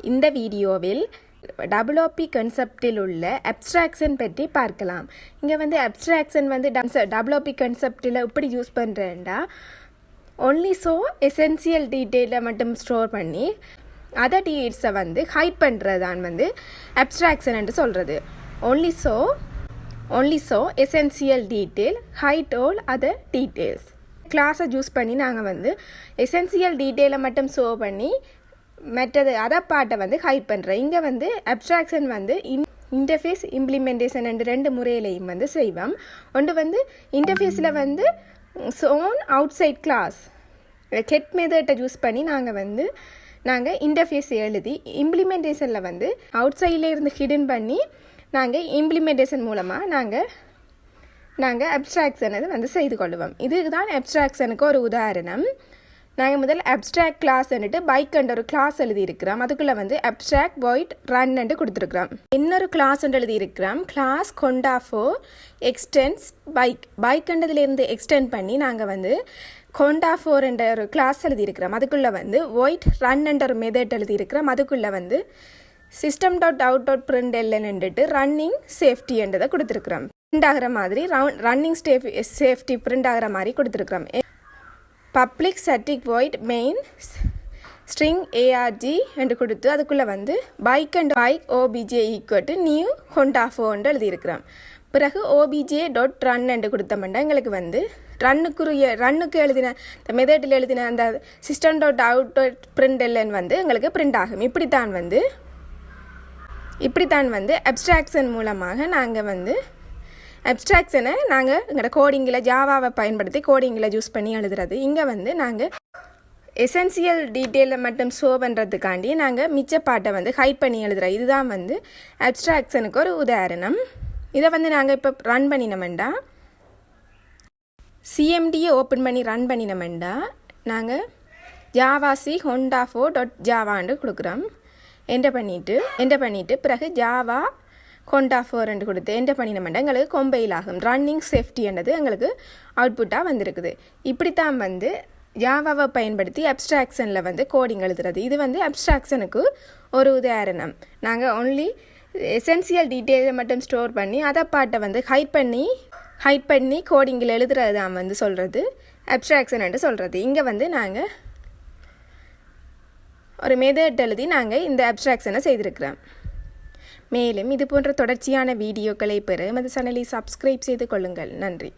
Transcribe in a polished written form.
இந்த வீடியோவில் WOP கன்செப்டில் உள்ள அப்ஸ்ட்ராக்ஷன் பற்றி பார்க்கலாம். இங்கே வந்து அப்ஸ்ட்ராக்ஷன் வந்து WOP கன்செப்டில் எப்படி யூஸ் பண்ணுறேன்டா ஒன்லி ஸோ எசென்சியல் டீட்டெயிலை மட்டும் ஸ்டோர் பண்ணி அதர் டீட்டெயில்ஸை வந்து ஹைட் பண்ணுறது தான் வந்து அப்ஸ்ட்ராக்ஷன் என்று சொல்கிறது. Only so essential detail hide all other details. கிளாஸை யூஸ் பண்ணி நாங்கள் வந்து எசென்சியல் டீட்டெயிலை மட்டும் ஷோ பண்ணி மற்றது அதர் பார்ட்டை வந்து ஹைட் பண்ணுறோம். இங்கே வந்து அப்ஸ்ட்ராக்ஷன் வந்து இன்டர்ஃபேஸ் இம்ப்ளிமெண்டேஷன் ரெண்டு முறையிலையும் வந்து செய்வோம். ஒன்று வந்து இன்டர்ஃபேஸில் வந்து own outside class get மெத்தட்டை யூஸ் பண்ணி நாங்கள் இன்டர்ஃபேஸ் எழுதி இம்ப்ளிமெண்டேஷனில் வந்து அவுட் சைடில் இருந்து ஹிடன் பண்ணி நாங்கள் இம்ப்ளிமெண்டேஷன் மூலமாக நாங்கள் அப்ஸ்ட்ராக்ஷனை வந்து செய்து கொள்வோம். இதுதான் அப்ஸ்ட்ராக்ஷனுக்கு ஒரு உதாரணம். நாங்கள் முதல் அப்ஸ்ட்ராக்ட் கிளாஸ்ன்னுட்டு பைக்ன்ற ஒரு கிளாஸ் எழுதியிருக்கிறோம். அதுக்குள்ளே வந்து அப்ஸ்ட்ராக்ட் வாய்ட் ரன்னுட்டு கொடுத்துருக்குறோம். இன்னொரு கிளாஸ்ன்னு எழுதியிருக்கிறோம். கிளாஸ் கொண்டாஃபோ எக்ஸ்டென்ஸ் பைக்ன்றதுலேருந்து எக்ஸ்டெண்ட் பண்ணி நாங்கள் வந்து கொண்டாஃபோர்ன்ற ஒரு கிளாஸ் எழுதியிருக்கிறோம். அதுக்குள்ளே வந்து வாய்ட் ரன்ன்ற ஒரு மெத்தட் எழுதியிருக்கிறோம். அதுக்குள்ளே வந்து system.out.printlnன்னுட்டு ரன்னிங் சேஃப்டின்றதை கொடுத்துருக்குறோம். பிரிண்ட் ஆகிற மாதிரி ரன்னிங் சேஃப்டி பிரிண்ட் ஆகிற மாதிரி கொடுத்துருக்குறோம். Public static void main string ARG என்று கொடுத்து அதுக்குள்ளே வந்து bike OBJ equal to new கொண்டாஃபோன்னு எழுதியிருக்கிறோம். பிறகு OBJ.run என்று கொடுத்தோம்னா எங்களுக்கு வந்து ரன்னுக்கு எழுதின இந்த மெத்தடில் எழுதின அந்த system.out.println வந்து எங்களுக்கு பிரிண்ட் ஆகும். இப்படித்தான் வந்து அப்ஸ்ட்ராக்ஷன் மூலமாக நாங்கள் வந்து அப்ஸ்ட்ராக்ஷனை நாங்கள் எங்களோட கோடிங்கில் ஜாவாவை பயன்படுத்தி கோடிங்கில் யூஸ் பண்ணி எழுதுறது. இங்கே வந்து நாங்கள் எசென்சியல் டீட்டெயிலை மட்டும் ஷோ பண்ணுறதுக்காண்டி நாங்கள் மிச்ச பாட்டை வந்து ஹைட் பண்ணி எழுதுகிறோம். இதுதான் வந்து அப்ஸ்ட்ராக்ஷனுக்கு ஒரு உதாரணம். இதை வந்து நாங்கள் இப்போ ரன் பண்ணினோம்டா CMDயை ஓப்பன் பண்ணி ரன் பண்ணினோம்டா நாங்கள் ஜாவாசி hondafo.javaன்னு கொடுக்குறோம். என்டர் பண்ணிவிட்டு பிறகு ஜாவா கொண்டாஃபோர்ன்னு கொடுத்து என்டர் பண்ணினோம்னா எங்களுக்கு கம்பைல் ஆகும். ரன்னிங் சேஃப்டின்றது எங்களுக்கு அவுட்புட்டாக வந்திருக்குது. இப்படித்தான் வந்து ஜாவாவை பயன்படுத்தி அப்ஸ்ட்ராக்ஷனில் வந்து கோடிங் எழுதுறது. இது வந்து அப்ஸ்ட்ராக்ஷனுக்கு ஒரு உதாரணம். நாங்கள் ஒன்லி எசென்சியல் டீட்டெயிலை மட்டும் ஸ்டோர் பண்ணி அதை பாட்டை வந்து ஹைட் பண்ணி கோடிங்கில் எழுதுறது தான் வந்து சொல்கிறது அப்ஸ்ட்ராக்ஷன் சொல்கிறது. இங்கே வந்து நாங்கள் ஒரு மெத்தட் எழுதி நாங்கள் இந்த அப்ஸ்ட்ராக்ஷனை செய்திருக்கிறோம். மேலும் இது போன்ற தொடர்ச்சியான வீடியோக்களை பெற எமது சேனலை சப்ஸ்கிரைப் செய்து கொள்ளுங்கள். நன்றி.